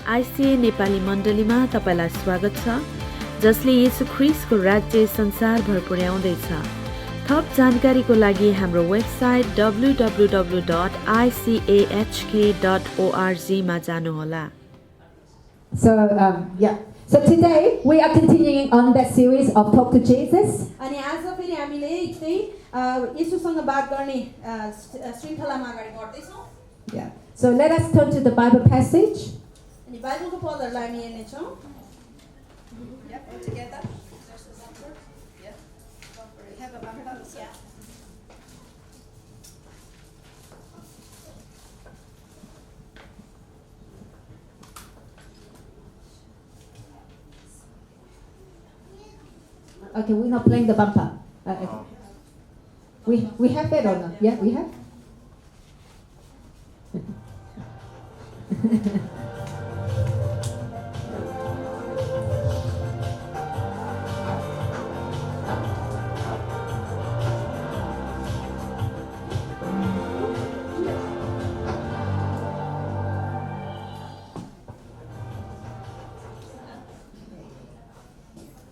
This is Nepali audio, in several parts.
आइसिए नेपाली मण्डलीमा तपाईलाई स्वागत छ, जसले येशू ख्रीष्टको राज्य संसारभर पुर्याउँदैछ। थप जानकारीको लागि हाम्रो वेबसाइट www.icahk.org मा जानुहोला। So today we are continuing on that series of Talk to Jesus. अनि आज फेरि हामीले येशूसँग बात गर्ने श्रृङ्खलामा अगाडि बढ्दैछौँ। Yeah. So let us turn to the Bible passage. अनि बाइबलको पदहरूलाई हामी हेर्नेछौँ। Together. Okay, we're not playing the bumper. Okay. We have that or not? Yeah, we have.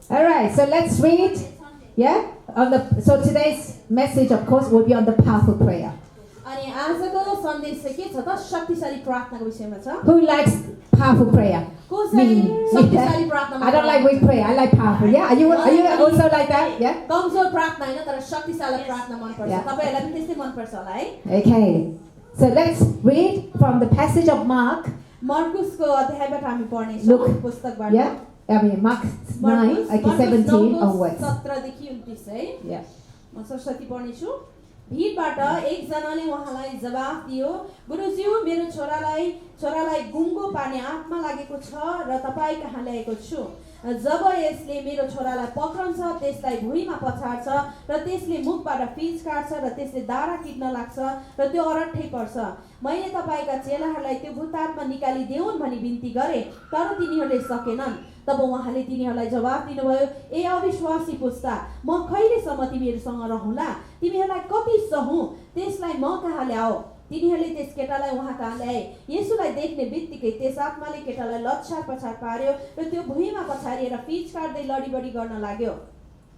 All right, so let's read. Yeah? So today's message, of course, will be on the powerful prayer. अनि आजको सन्देश चाहिँ के छ त? शक्तिशाली प्रार्थनाको विषयमा छ। Who likes powerful prayer? को चाहिँ शक्तिशाली प्रार्थना? I don't like weak prayer. I like powerful. Yeah? Are you also like that? Yeah? कमजोर प्रार्थना हैन, तर शक्तिशाली प्रार्थना मन पर्छ। तपाईहरुलाई पनि त्यस्तै मन पर्छ होला है? Okay. So let's read from the passage of Mark. मर्कुसको अध्यायबाट हामी पढ्नेछौँ पुस्तकबाट। Yeah? I mean, Mark 9, okay, 17 onwards. 17 देखि 29 है। Yeah. म सरस्वती पढ्नेछु। भीडबाट एकजनाले उहाँलाई जवाफ दियो, गुरुज्यू, मेरो छोरालाई गुङ्गो पार्ने आत्मा लागेको छ र तपाईँ कहाँ ल्याएको छु। जब यसले मेरो छोरालाई पक्रन्छ, त्यसलाई भुइँमा पछार्छ र त्यसले मुखबाट फिज काट्छ र त्यसले दारा किट्न लाग्छ र त्यो अरट्ठै पर्छ। मैले तपाईका चेलाहरूलाई त्यो भूतात्मा निकालिदेऊन् भनी बिन्ती गरे, तर तिनीहरूले सकेनन्। तब उहाँले तिनीहरूलाई जवाफ दिनुभयो, ए अविश्वासी पुस्ता, म कहिलेसम्म तिमीहरूसँग रहँला? तिमीहरूलाई कति सहु, त्यसलाई म कहाँ ल्याओ? तिनीहरूले त्यस केटालाई उहाँ कहाँ ल्याए। येशूलाई देख्ने बित्तिकै त्यस आत्माले केटालाई लच्छार पछार पार्यो र त्यो भुइँमा पछारिएर पिच काट्दै लडीबडी गर्न लाग्यो।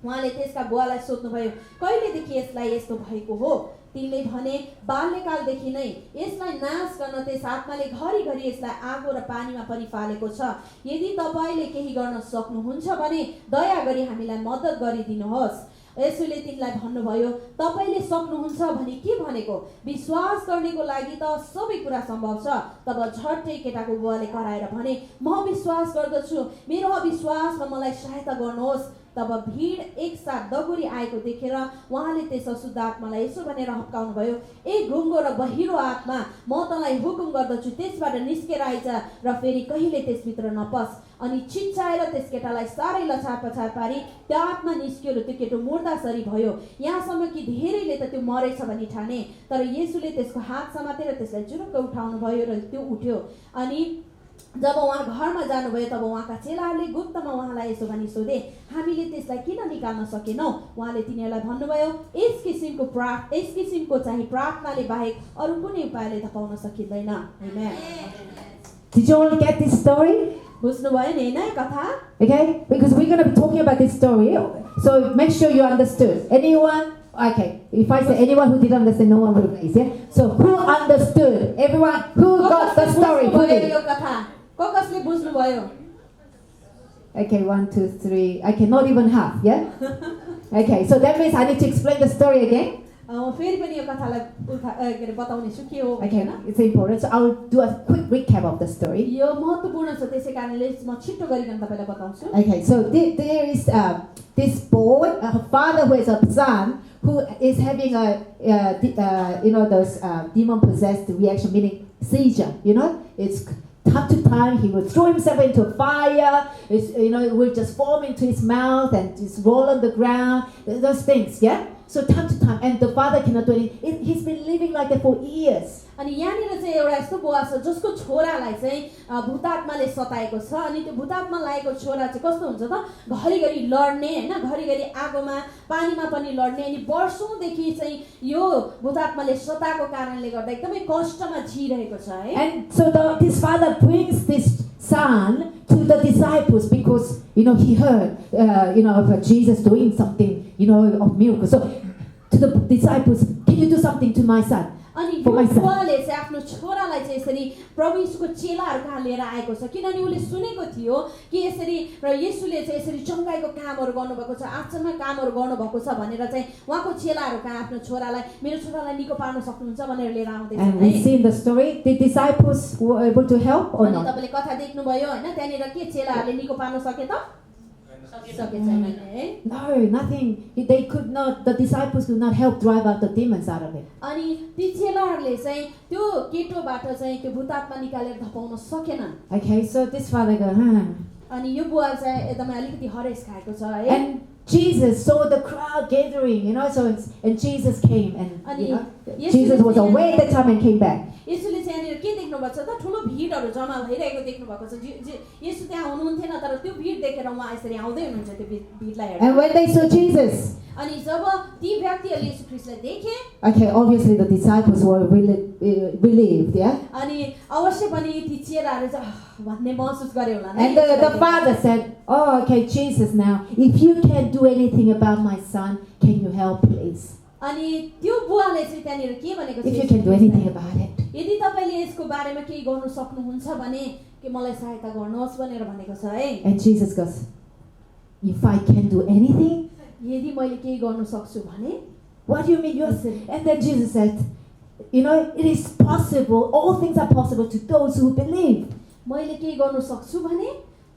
उहाँले त्यसका बुवालाई सोध्नुभयो, कहिलेदेखि यसलाई यस्तो भएको हो? तिनले भने, बाल्यकालदेखि नै। यसलाई नाश गर्न त्यस आत्माले घरिघरि यसलाई आगो र पानीमा पनि फालेको छ। यदि तपाईले केही गर्न सक्नुहुन्छ भने दया गरी हामीलाई मद्दत गरिदिनुहोस्। येशूले तिनलाई भन्नुभयो, तपाईले सक्नुहुन्छ भने के भनेको? विश्वास गर्नेको लागि त सबै कुरा सम्भव छ। तब झट्टै केटाको बुवाले कराएर भने, म विश्वास गर्दछु, मेरो अविश्वासमा मलाई सहायता गर्नुहोस्। तब भीड एकसाथ दगुरी आएको देखेर उहाँले त्यस अशुद्ध आत्मालाई यसो भनेर हप्काउनु भयो, ए गुङ्गो र बहिरो आत्मा, म तँलाई हुकुम गर्दछु, त्यसबाट निस्केर आइज र फेरि कहिले त्यसभित्र नपस। अनि चिच्चाएर त्यस केटालाई साह्रै लछार पछार पारी त्यो आत्मा निस्क्यो र त्यो केटो मुर्दासरी भयो। यहाँसम्म कि धेरैले त त्यो मरेछ भनी ठाने, तर येशूले त्यसको हात समातेर त्यसलाई जुरुक्क उठाउनु भयो र त्यो उठ्यो। अनि जब उहाँ घरमा जानुभयो, तब उहाँका चेलाहरूले गुप्तमा उहाँलाई यसो भनी सोधे, हामीले त्यसलाई किन निकाल्न सकेनौँ? उहाँले तिनीहरूलाई भन्नुभयो, यस किसिमको चाहिँ प्रार्थनाले बाहेक अरू कुनै उपायले त पाउन सकिँदैन। आमेन। Did you all get this story? बुझ्नुभयो नि हैन कथा? Okay, because we're going to be talking about this story, so make sure you understood. Anyone? Okay, if I say anyone who didn't understand, no one will raise. Yeah. So who understood? Everyone who got the story? Who did? कसले बुझ्नुभयो? Okay, 1, 2, 3. Okay, not even half. Yeah. Okay, so that means I need to explain the story again. फेरि पनि यो कथालाई बताउने छु के हो। Okay, it's important. So I will do a quick recap of the story. यो महत्त्वपूर्ण छ, त्यसै कारणले म छिटो गरिकन तपाईलाई बताउँछु। Okay, so there is this boy, a father who has a son who is having those demon possessed reaction, meaning seizure. It's time to time he would throw himself into a fire. It would just form into his mouth and just roll on the ground. Those things, yeah. So time to time, and the father cannot do anything. He's been living like that for years. अनि यहाँनिर चाहिँ एउटा यस्तो बुवा छ जसको छोरालाई चाहिँ भूतात्माले सताएको छ। अनि त्यो भूतात्मा लागेको छोरा चाहिँ कस्तो हुन्छ त, घरिघरि लड्ने हैन, घरिघरि आगोमा पानीमा पनि लड्ने। अनि वर्षौंदेखि चाहिँ यो भूतात्माले सताएको कारणले गर्दा एकदमै कष्टमा जिरहेको छ है। And so this father brings this he heard, of Jesus doing something, of miracles. So to the disciples, can you do something to my son? अनि For यो my son. बुवाले चाहिँ आफ्नो छोरालाई चाहिँ यसरी प्रभु यीशुको चेलाहरू कहाँ लिएर आएको छ किनभने उसले सुनेको थियो कि यसरी र येशूले चाहिँ यसरी चङ्गाईको कामहरू गर्नुभएको छ आश्चर्य कामहरू गर्नुभएको छ भनेर चाहिँ उहाँको चेलाहरू कहाँ आफ्नो छोरालाई मेरो छोरालाई निको पार्न सक्नुहुन्छ भनेर लिएर आउँदैछ And we see in the story, the disciples were able to help or अनि not? तपाईले कथा देख्नुभयो हैन त्यहाँनिर के चेलाहरूले निको पार्न सके त सके छैन है No, nothing. They could not. The disciples could not help drive out the demons out of it. अनि ती चेलाहरूले चाहिँ त्यो केटोबाट चाहिँ त्यो भूतात्मा निकालेर धपाउन सकेनन् Okay, so this father goes, अनि यो बुवा चाहिँ एकदमै अलिकति हरेस खाएको छ है And Jesus saw the crowd gathering, and Jesus came, and Jesus was away at the time and came back. येशूले चाहिँ यहाँनिर के देख्नु भएको छ त ठुलो भिडहरू जम्मा भइरहेको देख्नु भएको छ येशू त्यहाँ हुनुहुन्थेन तर त्यो भिड देखेर उहाँ यसरी आउँदै हुनुहुन्छ त्यो भिडलाई हेरेर And when they saw Jesus, अनि जब ती व्यक्तिहरूले येशू ख्रीष्टलाई देखे okay, obviously the disciples were really believed, yeah. अनि अवश्य पनि ती चेलाहरू चाहिँ भन्ने महसुस गरे होला नि And the father said, "Oh, okay, Jesus, now if you can't do anything about my son, can you help, please? अनि त्यो बुवाले चाहिँ त्यहाँनिर के भनेको If you can do anything about it." यदि तपाईले यसको बारेमा केही गर्न सक्नुहुन्छ भने के मलाई सहायता गर्नुहोस् भनेर भनेको छ है And Jesus goes, "If I can do anything, यदि मैले केही गर्न सक्छु भने what do you mean?" And then Jesus said, "It is possible. All things are possible to those who believe." मैले केही गर्न सक्छु भने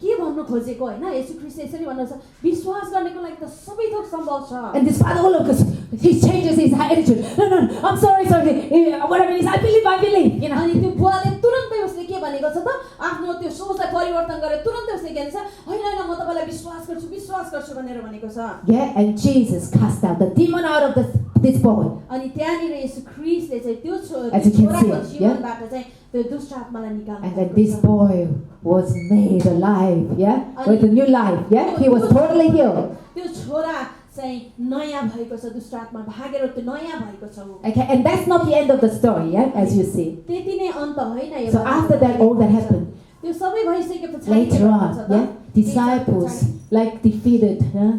के भन्नु खोजेको हैन येशू ख्रीष्टले यसरी भन्नुहुन्छ विश्वास गर्नेको लागि त सबै थोक सम्भव छ And this father all of us, he changes his attitude. No, I'm sorry. Whatever it is, I believe. अनि त्यो बुवाले तुरुन्तै उसले के भनेको छ त आफ्नो त्यो सोचलाई परिवर्तन गरेर तुरुन्तै उसले के भन्छ हैन म तपाईलाई विश्वास गर्छु भनेर भनेको छ Yeah, and Jesus cast out the demon out of this boy. अनि त्यहाँनिर येशू ख्रीष्टले चाहिँ त्यो As you can छोराको see, yeah? जीवनबाट चाहिँ त्यो दुष्ट आत्मालाई निकाल्नु And then this boy was made alive, yeah, with a new life, yeah. He was totally healed. त्यो छोरा चाहिँ नयाँ भएको छ दुष्ट आत्मा भागेर त्यो नयाँ भएको छ उ Okay, and that's not the end of the story, yeah, as you see. त्यति नै अन्त होइन यो So after that, all that happened. त्यो सबै भइसकेपछि Later on, yeah, disciples like defeated, yeah,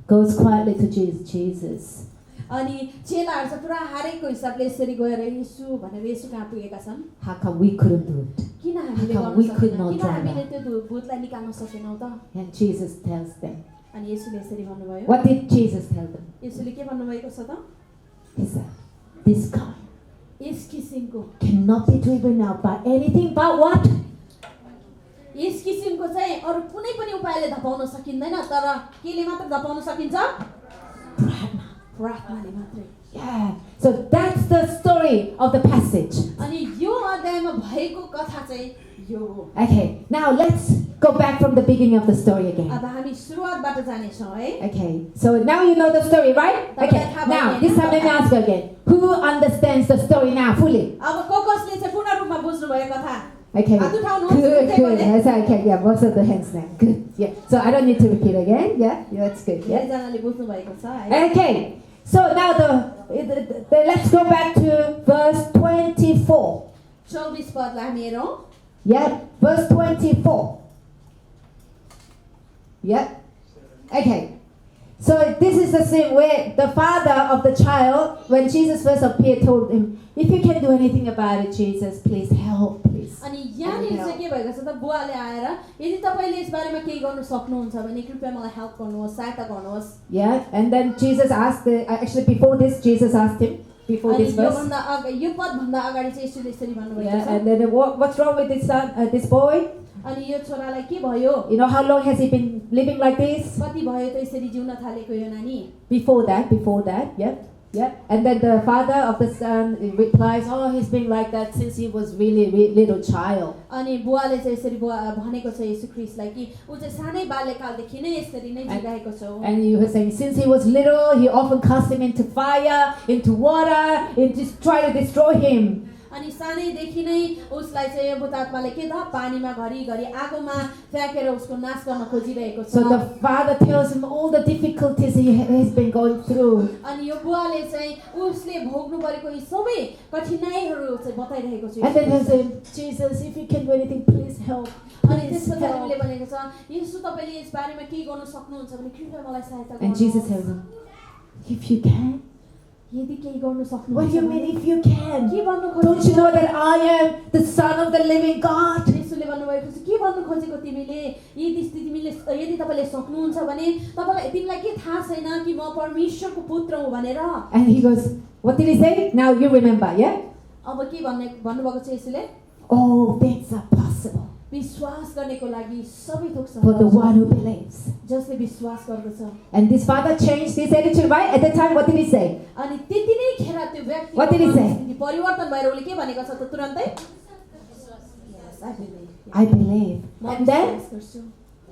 goes quietly to Jesus. अनि चेलाहरू चाहिँ पुरा हारेको हिसाबले यसरी गएर येशू भनेर येशू कहाँ पुगेका छन् How come we couldn't do it? किन हामीले How come गर्न we could सकेनौँ not किन drive हामीले out? त्यो भूतलाई निकाल्न सकेनौँ त And Jesus tells them. अनि येशूले यसरी भन्नुभयो What did Jesus tell them? येशूले के भन्नुभएको छ त He said, "This kind यस किसिमको cannot be driven out by anything but what? यस किसिमको चाहिँ अरु कुनै पनि उपायले धपाउन सकिँदैन तर केले मात्र धपाउन सकिन्छ प्रार्थनाले मात्रै Yeah. So that's the story of the passage. अनि यो अध्यायमा भएको कथा चाहिँ यो हो Okay, now let's go back from the beginning of the story again. अब हामी सुरुवातबाट जानेछौँ है Okay, so now you know the story, right? Okay, now this time let me ask you again. Who understands the story now fully? अब कसले चाहिँ पूर्ण रूपमा बुझ्नु भयो कथा Okay, हात उठाउनुहोस्, good. सबैले। Yes, okay, yeah, most of the hands now. Good, yeah. So I don't need to repeat again. Yeah, that's good. Yeah. धेरैजनाले बुझ्नु भएको छ है Okay, so now let's go back to verse 24. 24 पदलाई हामी हेरौँ Yeah, verse 24. Yeah. Okay. So this is the scene where the father of the child, when Jesus first appeared, told him, "If you can do anything about it, Jesus, please help, please." अनि यहाँनिर चाहिँ के भएको छ त बुवाले आएर यदि तपाईले यस बारेमा केही गर्न सक्नुहुन्छ भने कृपया मलाई हेल्प गर्नुहोस् सहायता गर्नुहोस् Yeah, and then Jesus asked, actually before this, Jesus asked him, before अनि this verse. यो पदभन्दा अगाडि चाहिँ यसुले यसरी भन्नुभएको Yeah, छ and then what's wrong with this son, this boy? अनि यो छोरालाई के भयो You know how long has he been living like this? कति भयो त यसरी जिउन थालेको यो नानी Before that, yeah. Yeah, and then the father of the son replies, "Oh, he's been like that since he was really little child." अनि बुवाले चाहिँ यसरी भनेको छ येशू ख्रीष्टलाई कि उ चाहिँ सानै बाल्यकालदेखि नै यसरी नै जिरहेको छ उ। And you were saying, since he was little, he often cast him into fire, into water, and just try to destroy him. अनि सानैदेखि नै उसलाई चाहिँ भूत आत्माले के त पानीमा घरिघरि आगोमा फ्याँकेर उसको नाश गर्न खोजिरहेको छ। So the father tells him all the difficulties he's been going through. अनि यो बुवाले चाहिँ उसले भोग्नु परेको यी सबै कठिनाइहरू चाहिँ बताइरहेको छ। And then he said, Jesus, if you can do anything, please help. अनि Please त्यसपछि हामीले help. भनेको छ येशू तपाईले यस बारेमा के गर्न सक्नुहुन्छ भने कृपया मलाई सहायता And Jesus गर्नुहोस्। said, if you can. यदि केही गर्न सक्नुहुन्छ What do you mean if you can? के भन्नु Don't you खोजेको? know that I am the Son of the living God? येशूले भन्नुभएको छ के भन्नु खोजेको तिमीले यदि तपाईले सक्नुहुन्छ भने तिमीलाई के थाहा छैन कि म परमेश्वरको पुत्र हुँ भनेर? And he goes, what did he say? Now you remember, yeah? अब के भन्नुभएको छ येशूले? All things are possible विश्वास गर्नेको लागि सबै थोक for the सम्भव छ one who believes. जसले विश्वास गर्दछ। And this father changed his attitude, right? At that time, what did he say? अनि त्यति नै खेर त्यो व्यक्तिको What did he say? मनस्थिति परिवर्तन भएर उसले के भनेको छ त तुरन्तै? Yes, I believe. I believe. म And then, विश्वास गर्छु।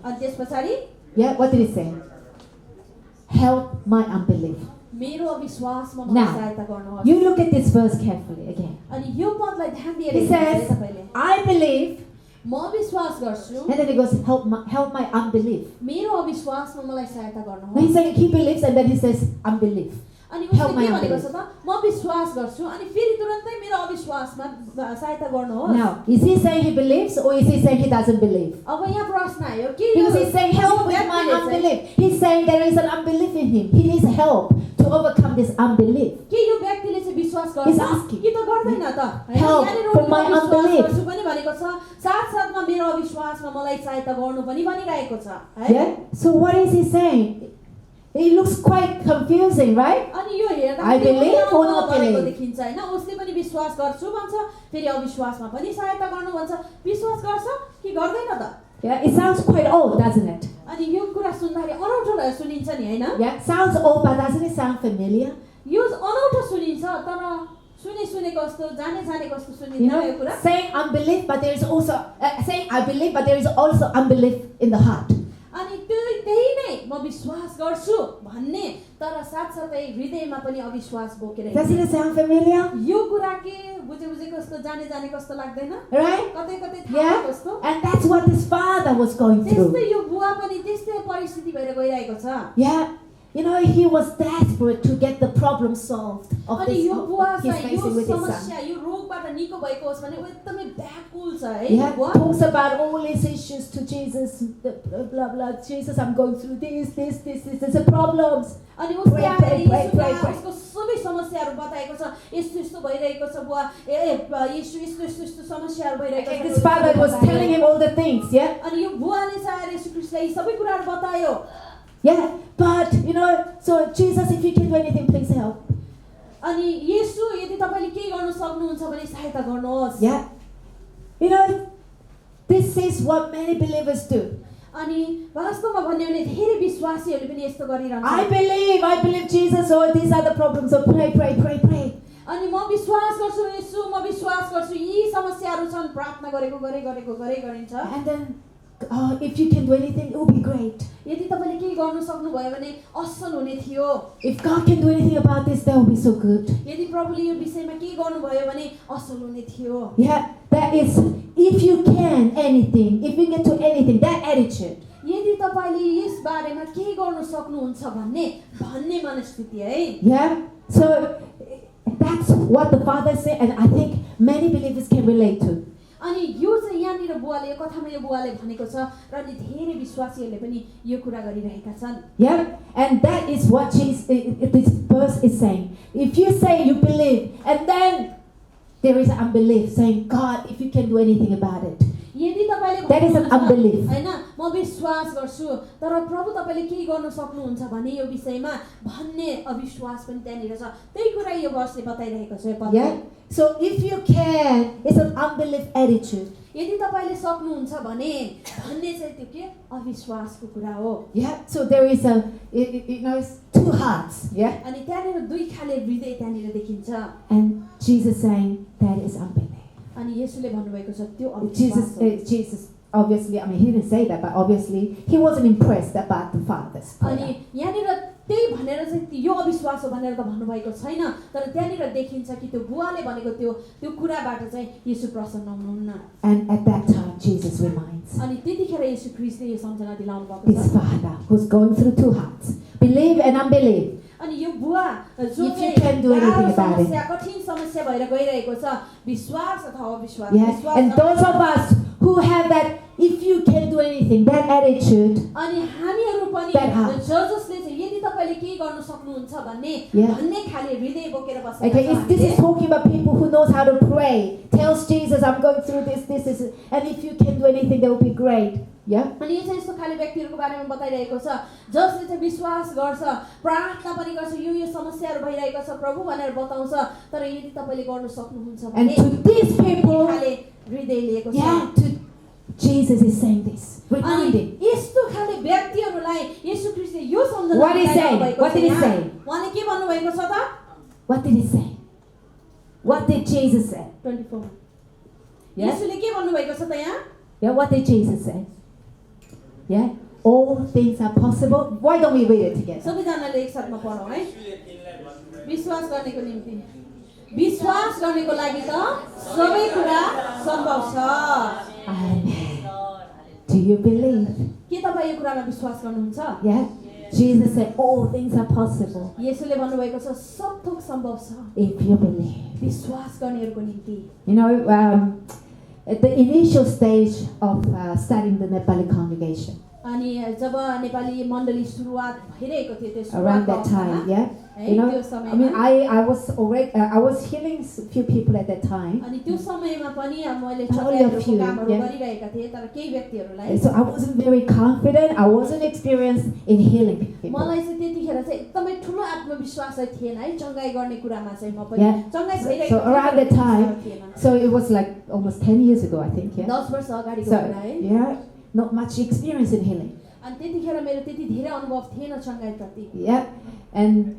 अनि त्यसपछाडि yeah, what did he say? Help my unbelief. मेरो अविश्वासमा मलाई Now, सहायता गर्नुहोस्। you look at this verse carefully again. अनि यो पदलाई ध्यान दिएर He हेर्नुहोस् says, है तपाईले। I believe. म विश्वास गर्छु। And then he goes, help my unbelief. मेरो अविश्वासमा मलाई सहायता Now गर्नुहोस्। he's saying he believes, and then he says unbelief. अनि Help उसले my के भनेको unbelief. छ त म विश्वास गर्छु अनि फेरि तुरन्तै मेरो अविश्वासमा सहायता गर्नुहोस्। Now, is he saying he believes, or is he saying he doesn't believe? अब यहाँ प्रश्न आयो कि Because he's saying help with my unbelief. He's saying there is an unbelief in him. He needs help to overcome this unbelief. के यो व्यक्तिले चाहिँ विश्वास He's गर्छ asking. कि त गर्दैन त? हैन, Help यहाँनिर for उसले my म विश्वास unbelief. गर्छु पनि भनेको छ, साथसाथमा मेरो अविश्वासमा मलाई सहायता गर्नु पनि भनिरहेको छ, है? Yeah? So what is he saying? It looks quite confusing, right? अनि यो हेर्दा I believe or not गरेको believe? देखिन्छ हैन, उसले पनि विश्वास गर्छु भन्छ, फेरि अविश्वासमा पनि सहायता गर्नु भन्छ, विश्वास गर्छ कि गर्दैन त? Yeah, it sounds quite old, doesn't it? अनि यो कुरा सुन्दाखेरि अनौठो सुनिन्छ नि हैन? Yeah, sounds old, but doesn't it sound familiar? यो अनौठो सुनिन्छ तर सुनेको जस्तो जानेको जस्तो You सुनिन्छ यो know, कुरा। saying unbelief, but there is also saying I believe, but there is also unbelief in the heart. अनि त्यही नै म विश्वास गर्छु भन्ने तर साथसाथै हृदयमा पनि अविश्वास बोकेर Doesn't it sound familiar? यो कुरा के बुझेको जस्तो जाने कस्तो लाग्दैन? Right? कतै थाहा Yeah? कस्तो? And that's what this father was going त्यस्तै through. यो बुवा पनि त्यस्तै परिस्थिति भएर गइरहेको छ। Yeah. You know, he was desperate to get the problem solved of अनि this यो बुवा he's चाहिँ यो facing with his son. समस्या यो रोगबाट निको भएको होस् भने उ एकदमै व्याकुल छ है Yeah, बुवा। talks about all his issues to Jesus, blah blah. Jesus, I'm going through this, there's a problems. अनि उसले Pray, आएर pray, pray, येशूलाई pray. उसको सबै समस्याहरू बताएको छ, यस्तो भइरहेको छ बुवा, येशू यस्तो समस्याहरू भइरहेको छ। His father was telling him all the things, yeah? अनि यो बुवाले चाहिँ आएर येशू ख्रीष्टलाई यी सबै कुराहरू बतायो। Yeah, but you know, so Jesus, if you can do anything, please help. अनि येशू यदि तपाईले के गर्न सक्नुहुन्छ भने सहायता गर्नुहोस्। Yeah. You know, this is what many believers do. अनि वास्तवमा भन्ने भने धेरै विश्वासीहरूले पनि यस्तो गरिरहन्छ। I believe Jesus, oh, these are the problems, so pray. अनि म विश्वास गर्छु येशू, म विश्वास गर्छु यी समस्याहरू छन्, प्रार्थना गरिन्छ। And then, if you can do anything, it will be great. यदि तपाईले के गर्न सक्नुभयो भने असल हुने थियो। If God can do anything about this, that will be so good. यदि प्रभुले यो विषयमा के गर्नुभयो भने असल हुने थियो। Yeah, that is, if you can anything, if you get to anything, that attitude. यदि तपाईले यस बारेमा के गर्न सक्नुहुन्छ भन्ने मनस्थिति है। Yeah, so that's what the father said, and I think many believers can relate to. अनि यो चाहिँ यहाँनिर बुवाले यो कथामा यो बुवाले भनेको छ र अनि धेरै विश्वासीहरूले पनि यो कुरा गरिरहेका छन्। Yeah, and that is what this verse is saying. If you say you believe, and then there is unbelief, saying, God, if you can do anything about it. यदि तपाईले That is an unbelief. हैन, म विश्वास गर्छु तर प्रभु तपाईले के गर्न सक्नुहुन्छ भने यो विषयमा भन्ने अविश्वास पनि त्यहाँनिर छ। त्यही कुरा यो वर्षले बताइरहेको छ यो पदले। Yeah, so if you can, it's an unbelief attitude. यदि तपाईले सक्नुहुन्छ भने भन्ने चाहिँ त्यो के अविश्वासको कुरा हो। Yeah, so there is it's two hearts. Yeah, अनि त्यहाँनिर दुई खाले हृदय त्यहाँनिर देखिन्छ। and Jesus saying that is unbelief. अनि येशूले भन्नुभएको छ त्यो अविश्वास हो। Jesus, obviously, I mean, he didn't say that, but obviously, he wasn't impressed about the father's अनि prayer. यहाँनिर त्यही भनेर चाहिँ यो अविश्वास हो भनेर त भन्नुभएको छैन, तर त्यहाँनिर देखिन्छ कि त्यो बुवाले भनेको त्यो कुराबाट चाहिँ येशू प्रसन्न हुनुहुन्न। And at that time, Jesus reminds अनि त्यतिखेर येशू ख्रीष्टले यो सम्झना दिलाउनु भएको his छ। father who's going through two hearts, believe and unbelieve. अनि यो बुवा जो If you चाहिँ can do anything गाह्रो about it. समस्या, कठिन समस्या भएर गइरहेको छ, विश्वास अथवा अविश्वास। Yeah, विश्वास and those अथवा- of us who have that, if you can do anything, that attitude, अनि हामीहरू पनि that heart. जसले चाहिँ यदि तपाईँले केही गर्न सक्नुहुन्छ Yeah. भन्ने खाले हृदय बोकेर बसेका okay, छौँ this is हामीले। talking about people who knows how to pray, tells Jesus, I'm going through this, and if you can do anything, that would be great. Yeah. अनि यो चाहिँ यस्तो खाले व्यक्तिहरूको बारेमा बताइरहेको छ जसले चाहिँ विश्वास गर्छ, प्रार्थना पनि गर्छ, यो समस्याहरू भइरहेको छ प्रभु भनेर बताउँछ, तर यदि तपाईँले गर्न सक्नुहुन्छ And भने to these people, खाले हृदय लिएको छ। yeah, to Jesus is saying this, अनि reminding. यस्तो खाले व्यक्तिहरूलाई येशू ख्रीष्टले यो सम्झना What is saying? दिलाउनु भएको What छ did he यहाँ। say? उहाँले के भन्नुभएको छ त? What did he say? What did Jesus say? 24 Yeah. येशूले के भन्नुभएको छ त यहाँ? Yeah, what did Jesus say? Yeah, all things are possible. Why don't we read it together? सबैजनाले एकसाथमा पढौँ है। विश्वास गर्नेको निम्ति विश्वास गर्नेको लागि त सबै कुरा सम्भव छ। Amen. Do you believe? के तपाईँ यो कुरामा विश्वास गर्नुहुन्छ? Yeah. Jesus said all things are possible येशूले भन्नुभएको छ सब थोक सम्भव छ if you believe. विश्वास गर्नेहरूको निम्ति। You know, at the initial stage of starting the Nepali congregation, अनि जब नेपाली मण्डली सुरुवात भइरहेको थियो त्यो around सुरुवातको that time, अवस्थामा, yeah. है, You know, त्यो I mean, समयमा I was already, I was healing a few people at that time. अनि त्यो समयमा पनि मैले Only a चर्चाहरूको few, कामहरू yeah. गरिरहेका थिएँ, तर केही व्यक्तिहरूलाई So I wasn't very confident. I wasn't experienced in healing people. मलाई चाहिँ त्यतिखेर चाहिँ एकदमै ठुलो आत्मविश्वास चाहिँ थिएन है चङ्गाई गर्ने कुरामा चाहिँ म पनि Yeah. चङ्गाई So भइरहेको around that time, थिएन। so it was like almost 10 years ago, I think, yeah. 10 वर्ष अगाडिको So, कुरा है। yeah, not much experience in healing. अनि त्यतिखेर मेरो त्यति धेरै अनुभव थिएन चङ्गाईप्रति। Yeah, and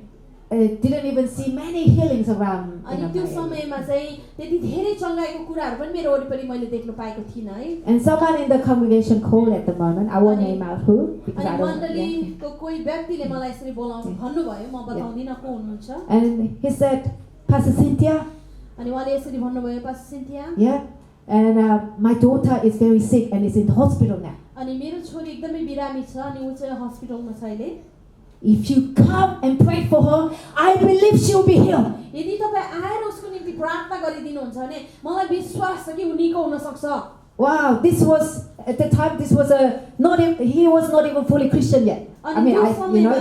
didn't even see many healings around. अनि त्यो समयमा चाहिँ त्यति धेरै चङ्गाईको कुराहरू पनि मेरो वरिपरि मैले देख्न पाएको थिइनँ है। And someone in the congregation called at the moment. I won't अनि- name out who because अनि I don't. Yeah. मण्डलीको कोही व्यक्तिले मलाई यसरी बोलाउनु भन्नुभयो, म बताउँदिनँ को हुनुहुन्छ। And he said, Pastor Cynthia, अनि उहाँले यसरी भन्नुभयो, pastor सिन्थिया, yeah, and my daughter is very sick and is in the hospital now. अनि मेरो छोरी एकदमै बिरामी छ अनि ऊ चाहिँ हस्पिटलमा छ अहिले। If you come and pray for her, I believe she'll be healed. यदि तपाईँ आएर उसको निम्ति प्रार्थना गरिदिनुहुन्छ भने मलाई विश्वास छ कि ऊ निको हुन सक्छ। Wow, this was at the time. This was he was not even fully Christian yet. I mean,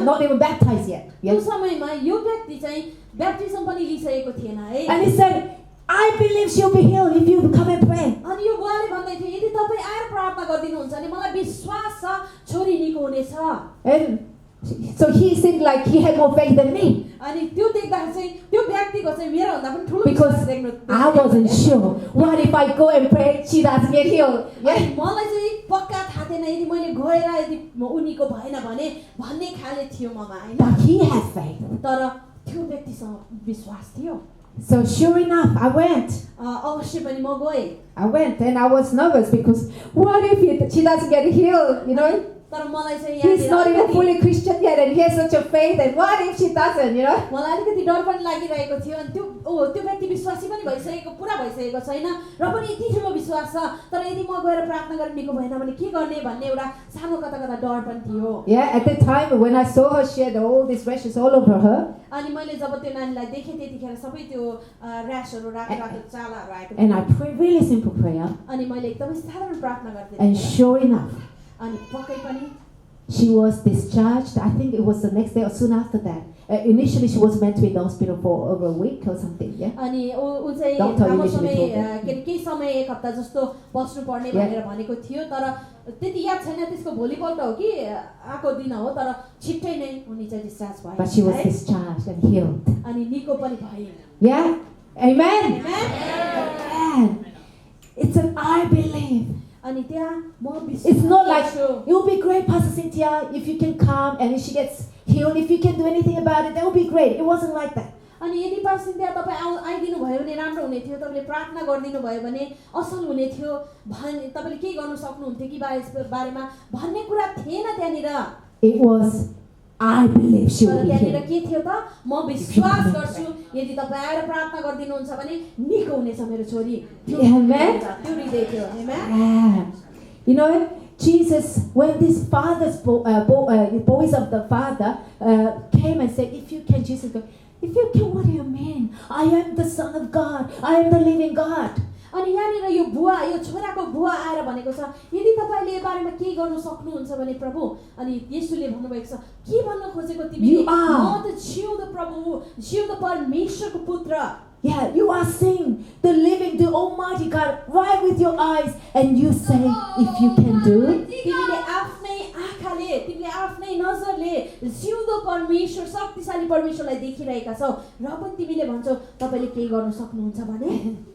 not even baptized yet. त्यो Yes. समयमा यो व्यक्ति चाहिँ ब्याप्टिजम पनि लिइसकेको थिएन है। And he said, I believe she'll be healed if you come and pray. अनि यो बुवाले भन्दै थियो यदि तपाईँ आएर प्रार्थना गरिदिनुहुन्छ भने मलाई विश्वास छ छोरी निको हुनेछ। And so he seemed like he had more faith than me अनि त्यो देख्दाखेरि चाहिँ त्यो व्यक्तिको चाहिँ मेरो भन्दा पनि ठुलो because विश्वास देख्नु I wasn't sure. What if I go and pray, she doesn't get healed? Yeah. अनि मलाई चाहिँ पक्का थाहा थिएन यदि मैले गएर यदि उनीको भएन भने भन्ने खाले थियो ममा हैन। But he had faith. तर त्यो व्यक्तिसँग विश्वास थियो। So sure enough, I went. अवश्य पनि म गएँ। I went and I was nervous because what if she doesn't get healed? You know, तर मलाई चाहिँ he's not even यहाँनिर fully Christian yet and he has such a faith. And what if she doesn't? You know. मलाई अलिकति डर पनि लागिरहेको थियो अनि त्यो व्यक्ति विश्वासी पनि भइसकेको पुरा भइसकेको छैन र पनि यति ठुलो विश्वास छ तर यदि म गएर प्रार्थना गरेर निको भएन भने के गर्ने भन्ने एउटा सानो कता कता डर पनि थियो। Yeah, at the time when I saw her, she had all these rashes all over her. अनि मैले जब त्यो नानीलाई देखेँ त्यतिखेर सबै त्यो र्यासहरू रातो रातो चालाहरू आएको And I थियो। prayed really simple prayer. अनि मैले एकदमै साधारण प्रार्थना गर्दै And थिएँ। sure enough, अनि पक्कै पनि she was discharged. I think it was the next day or soon after that. Initially, she was meant to be in the hospital for over a week or something. Yeah. अनि ऊ चाहिँ Doctor लामो initially समय told her. के अरे केही समय एक हप्ता जस्तो बस्नु पर्ने Yeah. भनेर भनेको थियो तर त्यति याद छैन त्यसको भोलिपल्ट हो कि आएको दिन हो तर छिट्टै नै उनी चाहिँ डिस्चार्ज भए। But she was है? discharged and healed. अनि निको पनि भए। Yeah. Amen. Amen. Amen. It's an I believe. अनि त्यहाँ म विश्वास It's not like गर्छु। it will be great, Pastor Cynthia, if you can come and if she gets healed. If you can do anything about it, that would be great. It wasn't like that. अनि यदि पास्टर त्यहाँ तपाईँ आइदिनु भयो भने राम्रो हुने थियो तपाईँले प्रार्थना गरिदिनु भयो भने असल हुने थियो तपाईँले के गर्न सक्नुहुन्थ्यो कि बारेमा भन्ने कुरा थिएन त्यहाँनिर। It was I believe she will तर be त्यहाँनिर healed. के थियो त म विश्वास गर्छु यदि तपाईँ आएर प्रार्थना गरिदिनुहुन्छ भने निको हुनेछ मेरो छोरी Amen. त्यो हृदय थियो Amen. Yeah. You know, Jesus, when these boys of the father came and said, if you can, Jesus go, if you can, what do you mean? I am the Son of God. I am the living God. अनि यहाँनिर यो बुवा यो छोराको बुवा आएर भनेको छ यदि तपाईले यो बारेमा के गर्न सक्नुहुन्छ भने प्रभु अनि येशूले भन्नुभएको छ के भन्न खोजेको तिमीले म त जिउँदो प्रभु जिउँदो परमेश्वरको पुत्र Yeah, you are seeing the living, the Almighty God right with your eyes, and you say, if you can do it. तिमीले आफ्नै आँखाले तिमीले आफ्नै नजरले जिउँदो परमेश्वर शक्तिशाली परमेश्वरलाई देखिरहेका छौ र पनि तिमीले भन्छौ तपाईले के गर्न सक्नुहुन्छ भने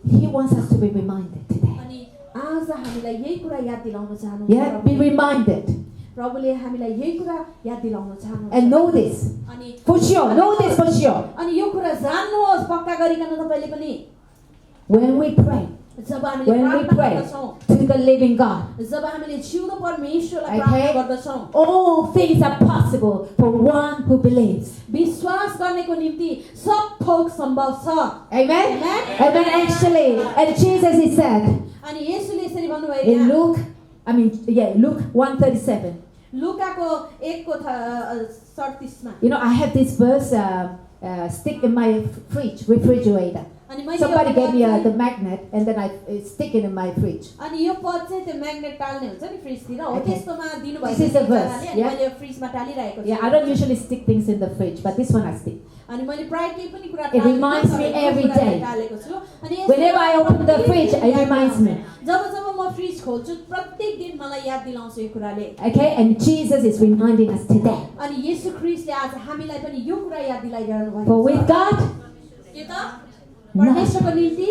He wants us to be reminded today. अनि आज हामीलाई यही कुरा याद दिलाउन चाहनुहुन्छ Yeah, be reminded. प्रभुले हामीलाई यही कुरा याद दिलाउन चाहनुहुन्छ And know this. अनि For sure, know this for sure. अनि यो कुरा जान्नुहोस् पक्का गरिकन तपाईले पनि When we pray, जब हामीले when we प्रार्थना pray गर्दछौँ to the living God, जब हामीले जिउँदो परमेश्वरलाई प्रार्थना गर्दछौँ all things are possible for one who believes. विश्वास गर्नेको निम्ति सब थोक सम्भव छ Amen? Amen. Amen, actually. And Jesus, he said, अनि येशूले यसरी भन्नुभयो in यहाँ Luke 1:37. लुकाको 1 को 37 मा You know, I have this verse stick in my refrigerator. अनि मैले Somebody gave me the magnet, and then I stick it in my fridge. अनि यो पद चाहिँ त्यो म्याग्नेट टाल्ने हुन्छ नि फ्रिजतिर हो Okay. त्यस्तोमा दिनुभएको This is the verse, अनि yeah? मैले यो फ्रिजमा टालिरहेको छु Yeah, I don't usually stick things in the fridge, but this one I stick. अनि मैले प्राय केही पनि कुरा It reminds me every day. टालेको छु अनि Whenever I open the fridge, it reminds me. जब जब म फ्रिज खोल्छु प्रत्येक दिन मलाई याद दिलाउँछ यो कुराले Okay, and Jesus is reminding us today. अनि येशू ख्रीष्टले आज हामीलाई पनि यो कुरा याद दिलाइरहनु भएको For with God, के त परमेश्वरको निम्ति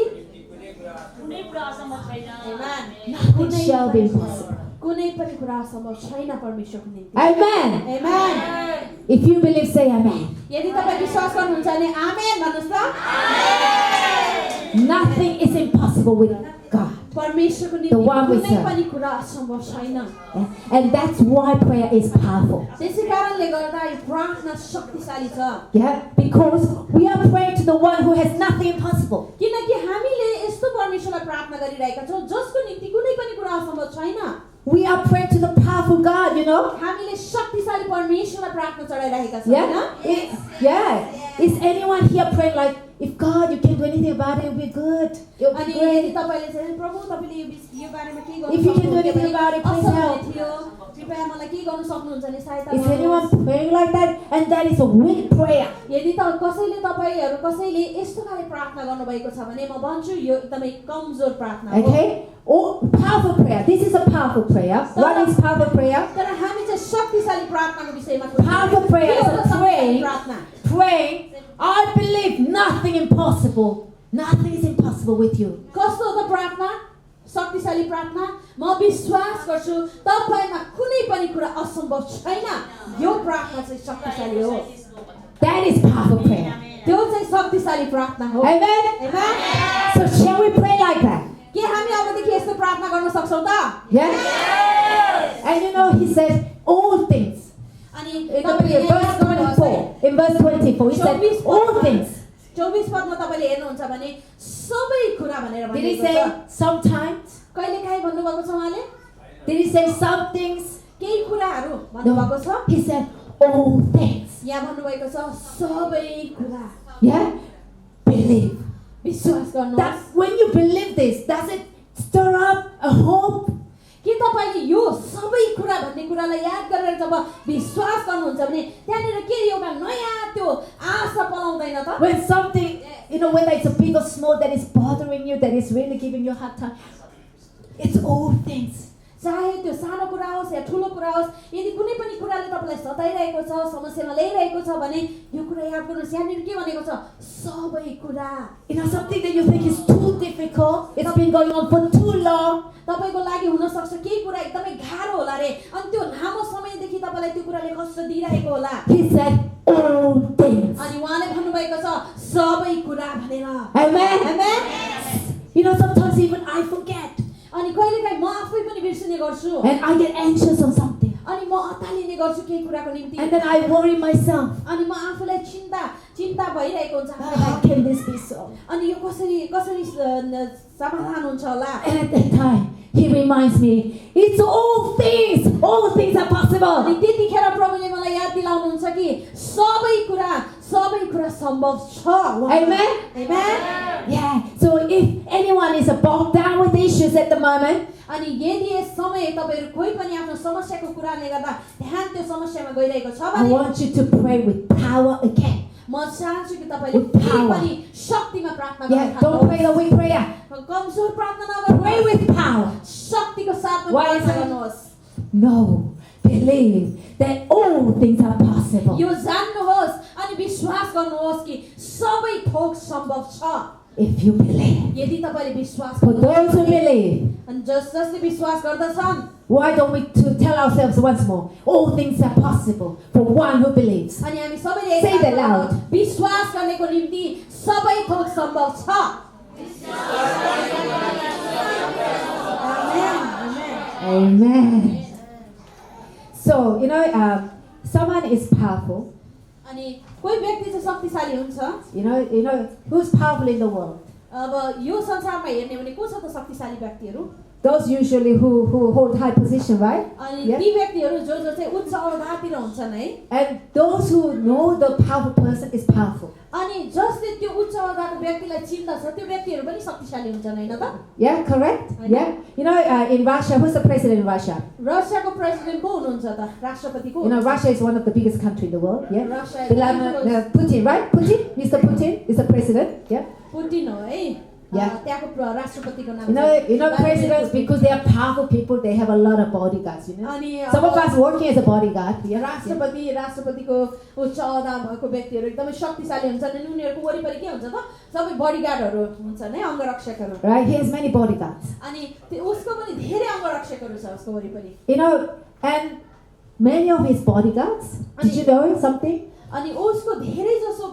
कुनै कुरा असम्भव छैन Amen. nothing shall be impossible. कुनै पनि कुरा असम्भव छैन परमेश्वरको निम्ति Amen. Amen. If you believe, say amen. यदि तपाईं विश्वास गर्नुहुन्छ भने आमेन भन्नुस् त Nothing is impossible with God. परमेश्वरको The निम्ति one we कुनै serve. पनि कुरा असम्भव छैन Yeah? And that's why prayer is powerful. त्यसै कारणले गर्दा यो प्रार्थना शक्तिशाली छ Yeah? Because we are praying to the one who has nothing impossible. किनकि हामीले यस्तो परमेश्वरलाई प्रार्थना गरिरहेका छौँ जसको निम्ति कुनै पनि कुरा असम्भव छैन We are praying to the powerful God, you know? हामीले शक्तिशाली परमेश्वरलाई प्रार्थना चढाइरहेका छौँ Yeah? Yeah. Is anyone here praying like, if God, you can do anything about it, it'll be good. It'll be अनि great. यदि तपाईले चाहिँ प्रभु तपाईले यो बारेमा के गर्नु If you can do सक्नुहुन्छ anything भने about it, please असल help. हुने थियो कृपया मलाई के गर्नु सक्नुहुन्छ भने सहायता Is anyone गर्नुहोस् praying like that? And that is a weak prayer. यदि त कसैले यस्तो खाले प्रार्थना गर्नुभएको छ भने म भन्छु यो एकदमै कमजोर प्रार्थना हो Okay? Oh, powerful prayer. This is a powerful prayer. What is powerful prayer? तर हामी चाहिँ शक्तिशाली प्रार्थनाको विषयमा कुरा Powerful prayer is के हो a त शक्तिशाली praying, प्रार्थना praying, I believe nothing impossible. Nothing is impossible with you. कस्तो हो त प्रार्थना शक्तिशाली प्रार्थना म विश्वास गर्छु तपाईमा कुनै पनि कुरा असम्भव छैन यो प्रार्थना चाहिँ शक्तिशाली हो That is powerful prayer. त्यो चाहिँ शक्तिशाली प्रार्थना हो Amen? Amen? So shall we pray like that? के हामी अबदेखि यस्तो प्रार्थना गर्न सक्छौँ त Yeah? And you know, he said, all things. अनि In तपाईले verse 24, in verse 24, he said, all things. 24 पदमा तपाईले हेर्नुहुन्छ भने सबै कुरा भनेर Did he भनेको say छ sometimes? कहिलेकाहीँ भन्नुभएको छ उहाँले Did he say some things? केही कुराहरू भन्नुभएको छ No. He said, all things. यहाँ भन्नुभएको छ सबै कुरा Yeah? Believe. विश्वास गर्नुहोस् That when you believe this, does it stir up a hope? के तपाईले यो सबै कुरा भन्ने कुरालाई याद गरेर जब विश्वास गर्नुहुन्छ भने त्यहाँनिर के एउटा नयाँ त्यो आशा पलाउँदैन त When something, you know, whether it's a big or small that is bothering you, that is really giving you a hard time, it's all things. चाहे त्यो सानो कुरा होस् या ठुलो कुरा होस् यदि कुनै पनि कुराले तपाईलाई सताइरहेको छ समस्यामा ल्याइरहेको छ भने यो कुरा याद गर्नुहोस् यहाँनिर के भनेको छ सबै कुरा You know, something that you think is too difficult, it's been going on for too long. तपाईको लागि हुन सक्छ केही कुरा एकदमै गाह्रो होला रे अनि त्यो लामो समयदेखि तपाईलाई त्यो कुराले कष्ट दिइरहेको होला He said, all things. अनि उहाँले भन्नुभएको छ सबै कुरा भनेर Amen? Amen? You know, sometimes even I forget. अनि कहिलेकाहीँ म आफै पनि बिर्सिने गर्छु And I get anxious on something. अनि म अत्तालिने गर्छु केही कुराको निम्ति And then I worry myself. अनि म आफूलाई चिन्ता भइरहेको हुन्छ How can this be so? अनि यो कसरी समाधान हुन्छ होला And at that time, He reminds me, it's all things are अनि possible. त्यतिखेर प्रभुले मलाई याद दिलाउनुहुन्छ कि सबै कुरा सम्भव छ Amen? Amen? Yeah. So if anyone is bogged down with issues at the moment, अनि यदि यस समय तपाईहरु कोही पनि आफ्नो समस्याको कुराले गर्दा ध्यान त्यो समस्यामा गइरहेको छ I भने want you to pray with power again. म चाहन्छु कि तपाईले With फेरि power. पनि शक्तिमा प्रार्थना Yeah, don't pray the weak prayer. कमजोर प्रार्थना Pray नगर्नुहोस् with power. शक्तिको साथमा Why is प्रार्थना it? गर्नुहोस् No, believe that all things are possible. यो जान्नुहोस् अनि विश्वास गर्नुहोस् कि सबै थोक सम्भव छ If you believe. यदि तपाईले विश्वास For those गर्नुहुन्छ who believe, अनि जसले विश्वास गर्दछन् why don't we to tell ourselves once more, all things are possible for one who believes. अनि हामी सबैले Say that loud. विश्वास गर्नेको निम्ति सबै थोक सम्भव छ Amen. Amen. So, someone is powerful. अनि कोही व्यक्ति चाहिँ शक्तिशाली हुन्छ You know, who's powerful in the world? अब यो संसारमा हेर्ने भने को छ त शक्तिशाली व्यक्तिहरू Those usually who hold high position, right? अनि Yeah. ती व्यक्तिहरू जो चाहिँ उच्च अवधातिर हुन्छन् है And those who know the powerful person is powerful. अनि जसले त्यो उच्च अवधाको व्यक्तिलाई चिन्दछ त्यो व्यक्तिहरू पनि शक्तिशाली हुन्छन् हैन त Yeah, correct? I know. Yeah. You know, in Russia, who's the president in Russia? रसियाको प्रेसिडेन्ट को हुनुहुन्छ त राष्ट्रपति को You know, Russia is one of the biggest country in the world. Yeah. Russia is Vladimir Putin, right? Mr. Putin is the president. Yeah. Putin हो है Yeah. त्यहाँको राष्ट्रपतिको नाम You know, चाहिँ presidents, Putin। because they are powerful people, they have a lot of bodyguards. You know. अनि Some of us working as a bodyguard. Yeah. राष्ट्रपतिको उच्च अवधा भएको व्यक्तिहरू एकदमै शक्तिशाली हुन्छन् अनि उनीहरूको वरिपरि के हुन्छ त सबै बडीगार्डहरू हुन्छन् है अंगरक्षकहरू Right. He has many bodyguards. अनि उसको पनि धेरै अंगरक्षकहरू छ उसको वरिपरि You know, and many of his bodyguards. Did you know something? अनि उसको धेरै जसो